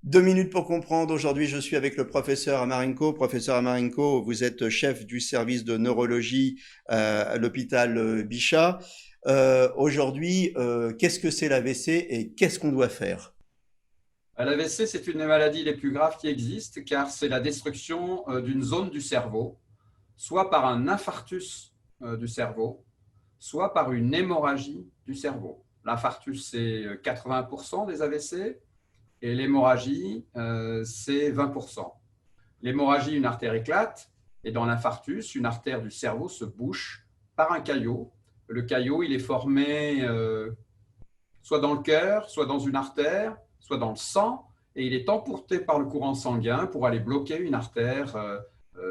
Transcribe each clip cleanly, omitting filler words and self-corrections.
2 minutes pour comprendre. Aujourd'hui, je suis avec le professeur Amarenko. Professeur Amarenko, vous êtes chef du service de neurologie à l'hôpital Bichat. Aujourd'hui, qu'est-ce que c'est l'AVC et qu'est-ce qu'on doit faire? L'AVC, c'est une des maladies les plus graves qui existent car c'est la destruction d'une zone du cerveau, soit par un infarctus du cerveau, soit par une hémorragie du cerveau. L'infarctus, c'est 80% des AVC et l'hémorragie, c'est 20%. L'hémorragie, une artère éclate et dans l'infarctus, une artère du cerveau se bouche par un caillot. Le caillot, il est formé soit dans le cœur, soit dans une artère, soit dans le sang, et il est emporté par le courant sanguin pour aller bloquer une artère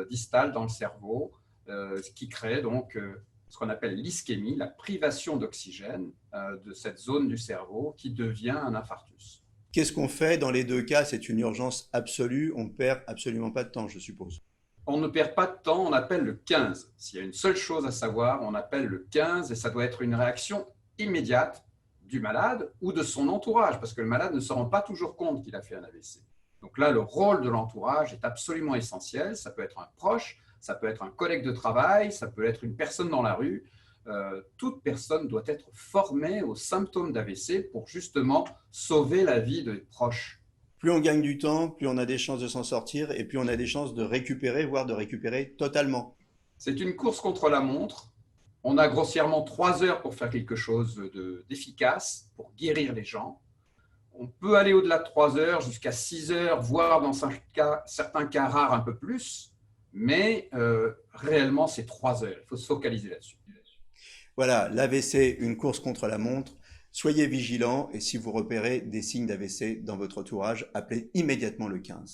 distale dans le cerveau, ce qui crée donc ce qu'on appelle l'ischémie, la privation d'oxygène de cette zone du cerveau qui devient un infarctus. Qu'est-ce qu'on fait dans les deux cas? C'est une urgence absolue. On perd absolument pas de temps, je suppose. On ne perd pas de temps, on appelle le 15. S'il y a une seule chose à savoir, on appelle le 15 et ça doit être une réaction immédiate du malade ou de son entourage, parce que le malade ne se rend pas toujours compte qu'il a fait un AVC. Donc là, le rôle de l'entourage est absolument essentiel. Ça peut être un proche, ça peut être un collègue de travail, ça peut être une personne dans la rue. Toute personne doit être formée aux symptômes d'AVC pour justement sauver la vie des proches. Plus on gagne du temps, plus on a des chances de s'en sortir et plus on a des chances de récupérer, voire de récupérer totalement. C'est une course contre la montre. On a grossièrement 3 heures pour faire quelque chose d'efficace, pour guérir les gens. On peut aller au-delà de 3 heures, jusqu'à 6 heures, voire dans certains cas rares un peu plus, mais réellement c'est 3 heures. Il faut se focaliser là-dessus. Voilà, l'AVC, une course contre la montre. Soyez vigilants et si vous repérez des signes d'AVC dans votre entourage, appelez immédiatement le 15.